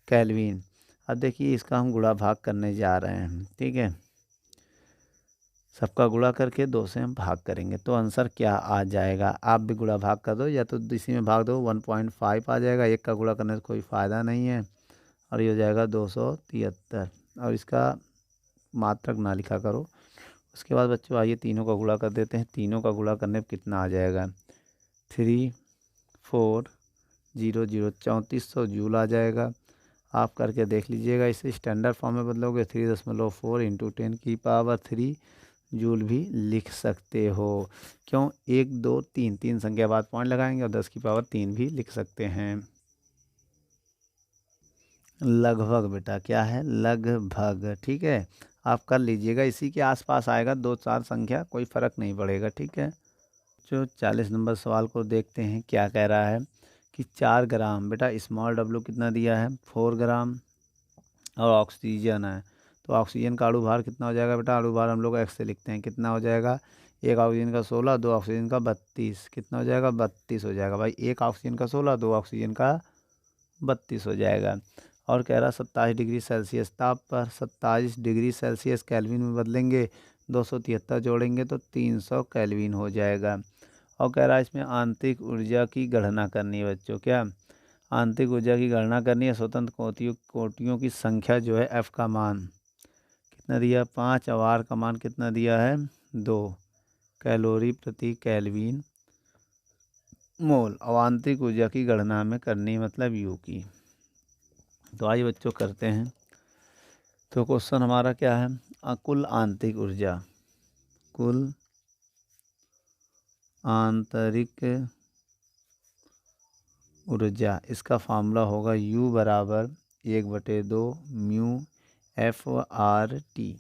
केल्विन। अब देखिए इसका हम गुणा भाग करने जा रहे हैं। ठीक है, सबका गुणा करके 2 से हम भाग करेंगे, तो आंसर क्या आ जाएगा। आप भी गुणा भाग कर दो, या तो इसी में भाग दो, 1.5 आ जाएगा। एक का गुणा करने से कोई फ़ायदा नहीं है, और ये हो जाएगा 273। और इसका मात्रक ना लिखा करो। उसके बाद बच्चों आइए तीनों का गुणा कर देते हैं। तीनों का गुणा करने पर कितना आ जाएगा 3400, 3400 जूल आ जाएगा। आप करके देख लीजिएगा। इसे स्टैंडर्ड फॉर्म में बदलोगे 3.4 इंटू 10⁻³ जूल भी लिख सकते हो। क्यों, 1 2 3 3 संख्या बाद पॉइंट लगाएंगे, और 10⁻³ भी लिख सकते हैं। लगभग बेटा क्या है, लगभग। ठीक है, आप कर लीजिएगा, इसी के आसपास आएगा, 2 4 संख्या, कोई फ़र्क नहीं पड़ेगा। ठीक है, जो 40 नंबर सवाल को देखते हैं, क्या कह रहा है कि 4 ग्राम, बेटा स्मॉल डब्लू कितना दिया है 4 ग्राम, और ऑक्सीजन है, तो ऑक्सीजन का अणु भार कितना हो जाएगा बेटा, अणु भार हम लोग एक्स से लिखते हैं, कितना हो जाएगा, एक ऑक्सीजन का 16, 2 ऑक्सीजन का 32, कितना हो जाएगा 32 हो जाएगा भाई। एक ऑक्सीजन का 16, 2 ऑक्सीजन का 32 हो जाएगा। और कह रहा 27 डिग्री सेल्सियस ताप पर, 27 डिग्री सेल्सियस केल्विन में बदलेंगे, 273 जोड़ेंगे तो 300 केल्विन हो जाएगा। और कह रहा है इसमें आंतरिक ऊर्जा की गणना करनी है बच्चों। क्या आंतरिक ऊर्जा की गणना करनी है, स्वतंत्र कोटियों की संख्या जो है, एफ का मान कितना दिया 5, और आर का मान कितना दिया है 2 कैलोरी प्रति केल्विन मोल। और आंतरिक ऊर्जा की गणना हमें करनी मतलब यू की। तो आइए बच्चों करते हैं। तो क्वेश्चन हमारा क्या है, कुल आंतरिक ऊर्जा, कुल आंतरिक ऊर्जा, इसका फार्मूला होगा U बराबर 1/2 म्यू FRT।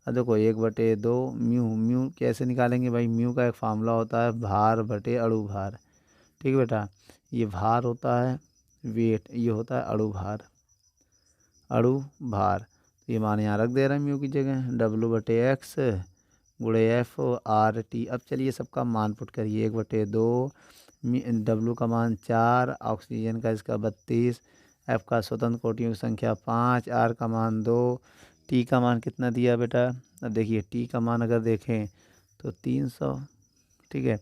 अब देखो 1/2 म्यू कैसे निकालेंगे भाई, म्यू का एक फार्मूला होता है भार बटे अणु भार। ठीक है बेटा, ये भार होता है वेट, ये होता है अणु भार, अणु भार। तो ये मान यहाँ रख दे रहे हैं म्यू की जगह, W/X गुणे FRT। अब चलिए सबका मान पुट करिए, 1/2, W का मान 4, ऑक्सीजन का इसका 32, F का स्वतंत्र कोटियों की संख्या 5, R का मान 2, T का मान कितना दिया बेटा। अब देखिए T का मान अगर देखें तो 300। ठीक है,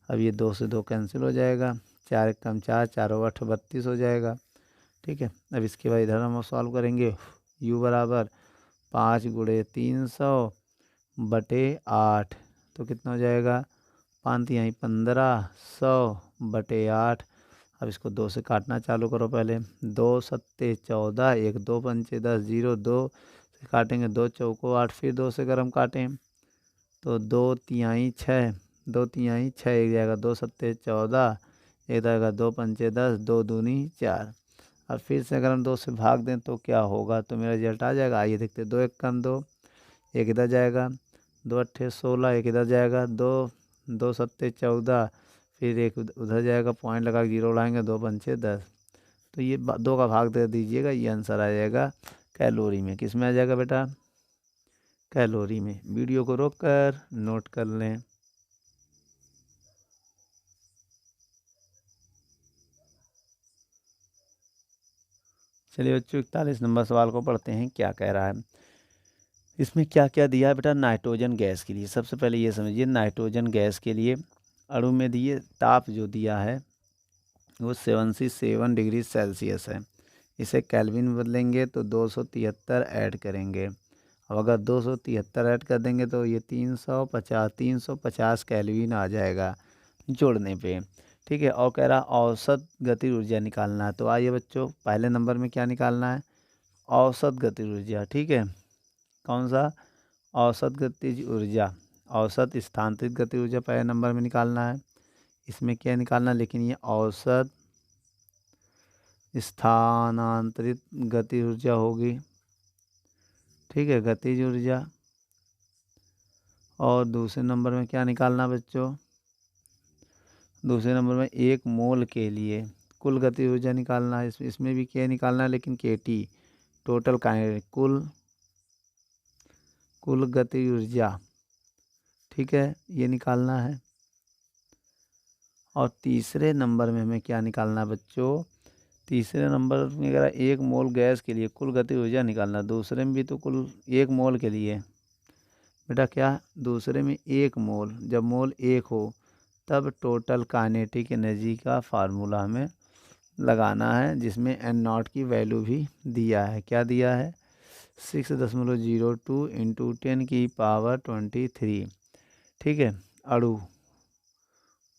अब ये 2 से 2 कैंसिल हो जाएगा, 4 कम 4, 4 8 32 हो जाएगा। ठीक है, अब इसके बाद इधर हम सॉल्व करेंगे, U बराबर 5 × 300 बटे 8, तो कितना हो जाएगा 5 यहाँ 15, 100 बटे 8। अब इसको 2 से काटना चालू करो पहले, 2 सत्ते 14, 1 2 पंचे 10, 0 2 से काटेंगे, 2 चौको 8, फिर 2 से अगर हम काटें तो 2 तिहाई 6, 2 तिहाई 6 एक जाएगा, 2 सत्ते 14, एक जाएगा 2 पंचे 10, 2 दूनी 4। अब फिर से अगर हम 2 से भाग दें तो क्या होगा, तो मेरा रिजल्ट आ जाएगा। आइए देखते, 2 1 कम 2, एक इधर जाएगा, 2 अट्ठे 16, एक इधर जाएगा, 2 सत्ते 14, फिर एक उधर जाएगा, पॉइंट लगा के 0 उड़ाएंगे, 2 पंचे 10। तो ये 2 का भाग दे दीजिएगा, ये आंसर आ जाएगा कैलोरी में। किस में आ जाएगा बेटा, कैलोरी में। वीडियो को रोक कर नोट कर लें। चलिए बच्चों 41 नंबर सवाल को पढ़ते हैं, क्या कह रहा है। इसमें क्या क्या दिया है बेटा, नाइट्रोजन गैस के लिए। सबसे पहले ये समझिए, नाइट्रोजन गैस के लिए अणु में दिए ताप जो दिया है वो 77 डिग्री सेल्सियस है। इसे केल्विन में बदलेंगे तो 273 ऐड करेंगे। अब अगर 273 ऐड कर देंगे तो ये 350 केल्विन आ जाएगा जोड़ने पे। ठीक है, और कह रहा औसत गतिज ऊर्जा निकालना है। तो आइए बच्चों, पहले नंबर में क्या निकालना है, औसत गतिज ऊर्जा। ठीक है, कौन सा, औसत गतिज ऊर्जा, औसत स्थानांतरित गतिज ऊर्जा पहले नंबर में निकालना है। इसमें क्या निकालना है, लेकिन ये औसत स्थानांतरित गतिज ऊर्जा होगी। ठीक है, गतिज ऊर्जा। और दूसरे नंबर में क्या निकालना बच्चों, दूसरे नंबर में 1 मोल के लिए कुल गतिज ऊर्जा निकालना है। इसमें भी क्या निकालना है, लेकिन KT टोटल काइनेटिक, कुल गतिज ऊर्जा। ठीक है, ये निकालना है। और तीसरे नंबर में हमें क्या निकालना है बच्चों, तीसरे नंबर में अगर 1 मोल गैस के लिए कुल गतिज ऊर्जा निकालना, दूसरे में भी तो कुल 1 मोल के लिए बेटा, क्या दूसरे में 1 मोल, जब मोल 1 हो तब टोटल काइनेटिक एनर्जी का फार्मूला हमें लगाना है, जिसमें N0 की वैल्यू भी दिया है। क्या दिया है, 6.02 × 10⁻23। ठीक है, अणु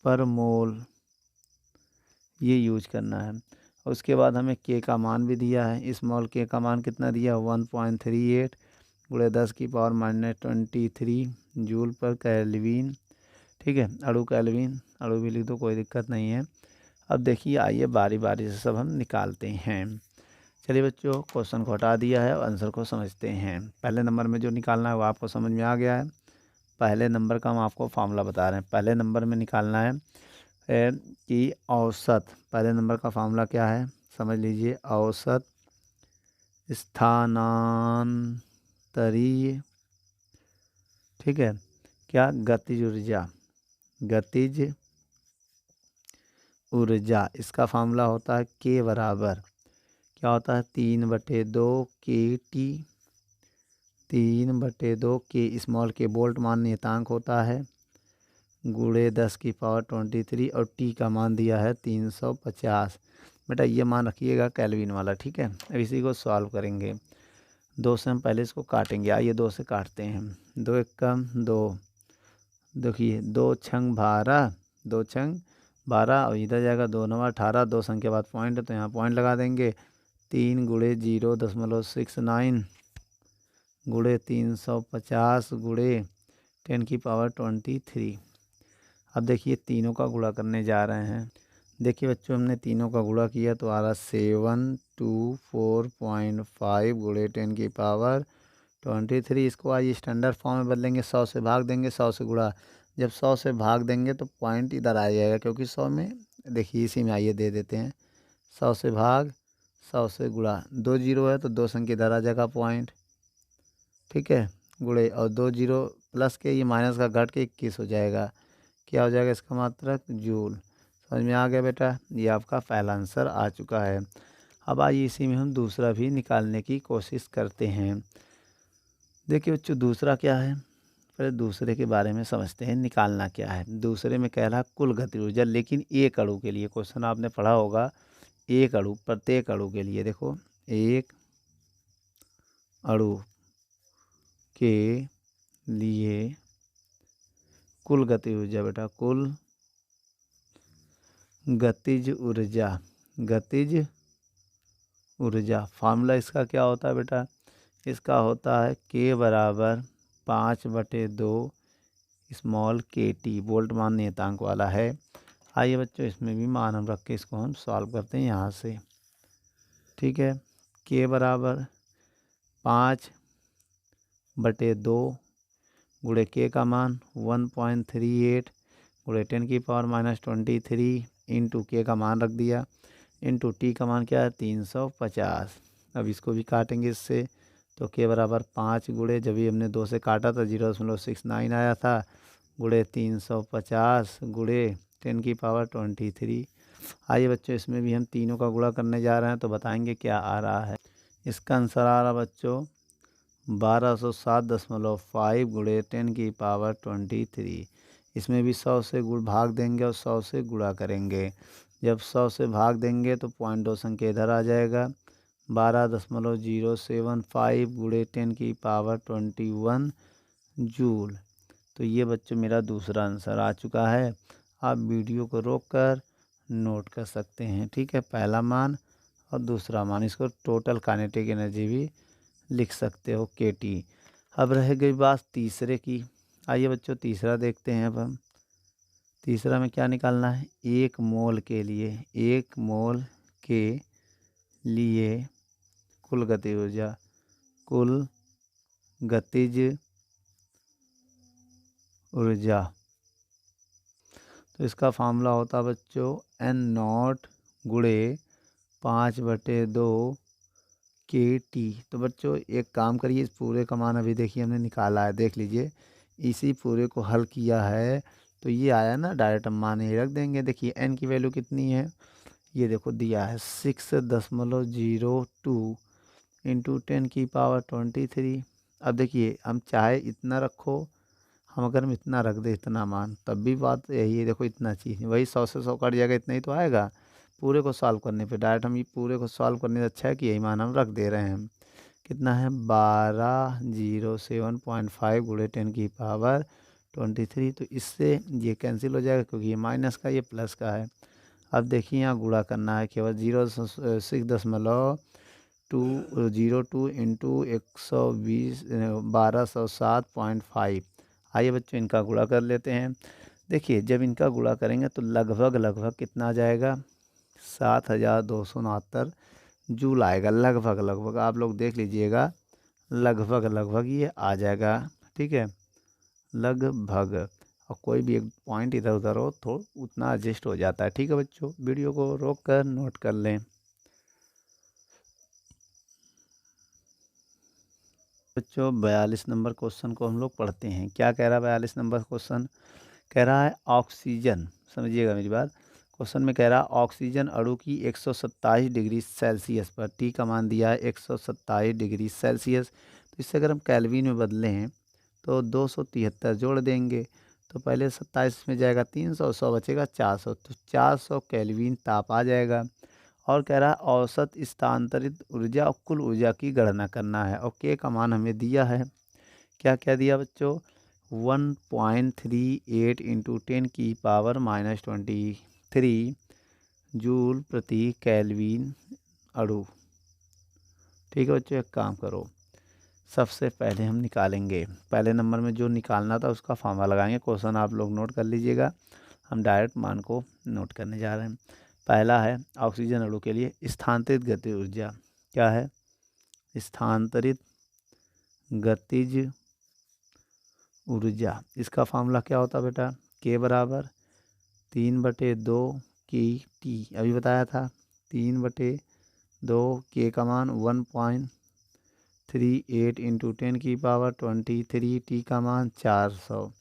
पर मोल ये यूज करना है। उसके बाद हमें K का मान भी दिया है, स्मॉल K का मान कितना दिया, 1.38 × 10⁻23 जूल पर केल्विन। ठीक है, अणु केल्विन, अणु भी लिख दो, कोई दिक्कत नहीं है। अब देखिए, आइए बारी बारी से सब हम निकालते हैं। चलिए बच्चों, क्वेश्चन को हटा दिया है और आंसर को समझते हैं। पहले नंबर में जो निकालना है वो आपको समझ में आ गया है। पहले नंबर का हम आपको फार्मूला बता रहे हैं। पहले नंबर में निकालना है कि औसत, पहले नंबर का फार्मूला क्या है समझ लीजिए, औसत स्थानांतरीय, ठीक है, क्या गतिज ऊर्जा, गतिज ऊर्जा। इसका फार्मूला होता है K बराबर क्या होता है, 3/2 KT, 3/2 K small K bolt मान नियतांक होता है, गुणे 10⁻23 और T का मान दिया है 350। बेटा ये मान रखिएगा केल्विन वाला। ठीक है, अब इसी को सॉल्व करेंगे। 2 से हम पहले इसको काटेंगे, आइए 2 से काटते हैं। 2 1 कम 2, देखिए 2 छंग 12, 2 छंग 12 और इधर जाएगा 2 9 18, 2 संख्या बाद पॉइंट है तो यहाँ पॉइंट लगा देंगे। 3 × 0.69 गुणे 350 गुणे 10⁻23। अब देखिए तीनों का गुणा करने जा रहे हैं। देखिए बच्चों, हमने तीनों का गुणा किया तो आ रहा 724.5 गुणे 10⁻23। इसको आइए स्टैंडर्ड फॉर्म में बदलेंगे, 100 से भाग देंगे, 100 से गुणा। जब 100 से भाग देंगे तो पॉइंट इधर आ जाएगा, क्योंकि 100 में देखिए इसी में आइए दे देते हैं। 100 से भाग, 100 से गुणा, 2 जीरो है तो 2 संख्या इधर आ जाएगा पॉइंट, ठीक है, गुणे, और 2 जीरो प्लस के ये माइनस का घट के 21 हो जाएगा। क्या हो जाएगा इसका मात्रक? जूल। समझ में आ गया बेटा? ये आपका पहला आंसर आ चुका है। अब आइए इसी में हम दूसरा भी निकालने की कोशिश करते हैं। देखिए बच्चों, दूसरा क्या है, पहले दूसरे के बारे में समझते हैं, निकालना क्या है। दूसरे में कह रहा कुल गति ऊर्जा, लेकिन एक अणु के लिए। क्वेश्चन आपने पढ़ा होगा, एक अणु, प्रत्येक अणु के लिए। देखो, एक अणु के लिए कुल गति ऊर्जा बेटा, कुल गतिज ऊर्जा, गतिज ऊर्जा फार्मूला इसका क्या होता है बेटा? इसका होता है K बराबर 5/2 स्मॉल KT, वोल्ट मान नियतांक वाला है। आइए बच्चों, इसमें भी मान हम रख के इसको हम सॉल्व करते हैं यहाँ से, ठीक है। K बराबर 5/2 गुणे K का मान 1.38 गुणे 10⁻23 इंटू K का मान रख दिया, इंटू T का मान क्या है? 350। अब इसको भी काटेंगे इससे, तो K बराबर 5 गुणे, जब भी हमने 2 से काटा था 0.69 आया था, गुणे 350 गुणे 10⁻23। आइए बच्चों, इसमें भी हम तीनों का गुणा करने जा रहे हैं, तो बताएंगे क्या आ रहा है। इसका आंसर आ रहा बच्चों 1207.5 गुणे 10⁻23। इसमें भी 100 से गुण भाग देंगे और 100 से गुणा करेंगे। जब 100 से भाग देंगे तो 0.2 संख्या इधर आ जाएगा, 12.075 गुणे 10⁻21 जूल। तो ये बच्चों मेरा दूसरा आंसर आ चुका है। आप वीडियो को रोककर नोट कर सकते हैं, ठीक है, पहला मान और दूसरा मान। इसको टोटल काइनेटिक एनर्जी भी लिख सकते हो, KT। अब रह गई बात तीसरे की। आइए बच्चों, तीसरा देखते हैं। अब हम तीसरा में क्या निकालना है? 1 मोल के लिए, 1 मोल के लिए कुल गतिज ऊर्जा, कुल गतिज ऊर्जा। तो इसका फार्मूला होता है बच्चों N0 गुणे 5/2 KT। तो बच्चों एक काम करिए, इस पूरे का मान अभी देखिए हमने निकाला है, देख लीजिए, इसी पूरे को हल किया है तो ये आया ना, डायरेक्ट हम मान ही रख देंगे। देखिए N की वैल्यू कितनी है, ये देखो दिया है 6.02 इंटू 10⁻23। अब देखिए, हम चाहे इतना रखो, हम अगर हम इतना रख दे, इतना मान, तब भी बात यही है। देखो इतना चीज़ वही 100 से 100 कट जाएगा, इतना ही तो आएगा। पूरे को सॉल्व करने पे डायरेक्ट हम ये पूरे को सॉल्व करने से अच्छा है कि यही मान हम रख दे रहे हैं। कितना है? 1207.5 गुणे 10⁻23। तो इससे ये कैंसिल हो जाएगा, क्योंकि ये माइनस का, ये प्लस का है। अब देखिए यहाँ गुणा करना है केवल 0.602 इंटू 120 1207.5। आइए बच्चों, इनका गुणा कर लेते हैं। देखिए जब इनका गुणा करेंगे तो लगभग कितना आ जाएगा? 7269 जूल आएगा। लगभग आप लोग देख लीजिएगा, लगभग ये आ जाएगा, ठीक है, लगभग। और कोई भी एक पॉइंट इधर उधर हो तो उतना एडजस्ट हो जाता है, ठीक है बच्चों। वीडियो को रोक कर नोट कर लें। बच्चों 42 नंबर क्वेश्चन को हम लोग पढ़ते हैं। क्या कह रहा है 42 नंबर क्वेश्चन? कह रहा है ऑक्सीजन, समझिएगा मेरी बात। क्वेश्चन में कह रहा है ऑक्सीजन अणु की 127 डिग्री सेल्सियस पर, T का मान दिया है 127 डिग्री सेल्सियस। तो इससे अगर हम केल्विन में बदलें तो 273 जोड़ देंगे, तो पहले 27 में जाएगा 300, 100 बचेगा 400, तो 400 केल्विन ताप आ जाएगा। और कह रहा है औसत स्थानांतरित ऊर्जा और कुल ऊर्जा की गणना करना है, और K का मान हमें दिया है। क्या क्या दिया बच्चों? 1.38 इंटू 10⁻23 जूल प्रति केल्विन अणु। ठीक है बच्चों, एक काम करो, सबसे पहले हम निकालेंगे, पहले नंबर में जो निकालना था उसका फार्मूला लगाएंगे। क्वेश्चन आप लोग नोट कर लीजिएगा, हम डायरेक्ट मान को नोट करने जा रहे हैं। पहला है ऑक्सीजन अणु के लिए स्थानांतरित गतिज ऊर्जा। क्या है? स्थानांतरित गतिज ऊर्जा। इसका फॉर्मूला क्या होता बेटा? K बराबर 3/2 की टी। अभी बताया था 3/2 K का मान 1.38 इंटू 10⁻23 टी का मान 400।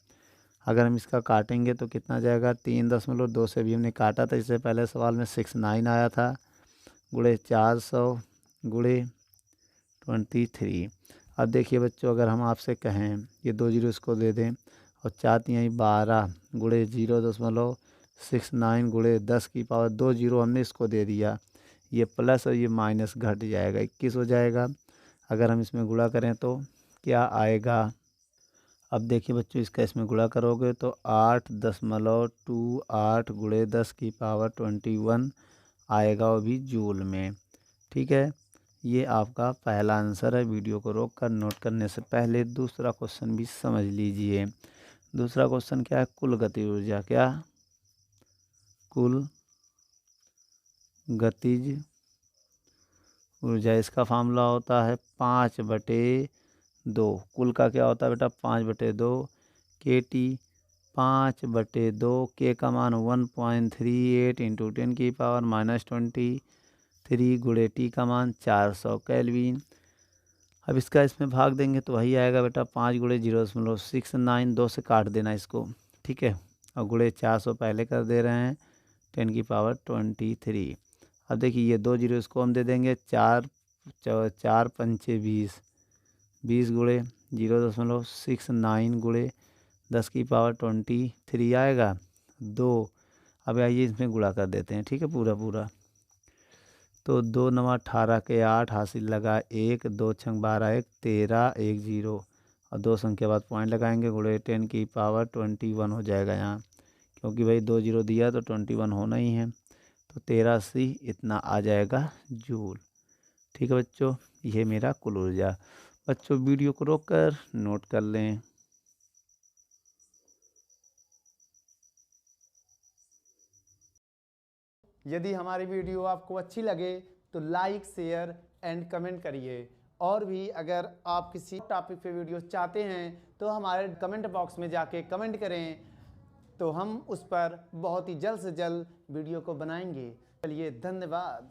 अगर हम इसका काटेंगे तो कितना जाएगा? 3.2 से भी हमने काटा था, इससे पहले सवाल में 69 आया था, गुणे 400 गुणे 23। अब देखिए बच्चों, अगर हम आपसे कहें ये 2 जीरो इसको दे दें और 4 यहीं 12 गुणे 0.69 गुणे 10⁻2 जीरो हमने इसको दे दिया, ये प्लस और ये माइनस घट जाएगा, 21 हो जाएगा। अगर हम इसमें गुणा करें तो क्या आएगा? अब देखिए बच्चों, इसका इसमें गुणा करोगे तो 8.28 गुणे 10⁻21 आएगा, वो भी जूल में। ठीक है, ये आपका पहला आंसर है। वीडियो को रोक कर नोट करने से पहले दूसरा क्वेश्चन भी समझ लीजिए। दूसरा क्वेश्चन क्या है? कुल गतिज ऊर्जा। क्या? कुल गतिज ऊर्जा। इसका फार्मूला होता है 5/2। कुल का क्या होता है बेटा? 5/2 KT। 5/2 K का मान 1.38 इंटू 10⁻23 गुणे टी का मान 400 केल्विन। अब इसका इसमें भाग देंगे तो वही आएगा बेटा 5 गुणे 0.69, 2 से काट देना इसको, ठीक है, और गुणे 400 पहले कर दे रहे हैं 10⁻23। अब देखिए ये 2 जीरो इसको हम दे देंगे, 4 पंचे 20, 20 गुणे 0.69 गुणे 10⁻23 आएगा 2। अब आइए इसमें गुणा कर देते हैं, ठीक है, पूरा पूरा। तो 2 9 18 के 8 हासिल लगा 1, 2 छंग 12 1 13 1 0 और 2 संख्या बाद पॉइंट लगाएंगे, गुणे 10⁻21 हो जाएगा यहाँ, क्योंकि भाई 2 जीरो दिया तो 21 होना ही है, तो 1380 इतना आ जाएगा जूल। ठीक है बच्चों, ये मेरा कुल ऊर्जा। बच्चों वीडियो को रोक कर नोट कर लें। यदि हमारी वीडियो आपको अच्छी लगे तो लाइक, शेयर एंड कमेंट करिए। और भी अगर आप किसी टॉपिक पे वीडियो चाहते हैं तो हमारे कमेंट बॉक्स में जाके कमेंट करें, तो हम उस पर बहुत ही जल्द से जल्द वीडियो को बनाएंगे। चलिए, धन्यवाद।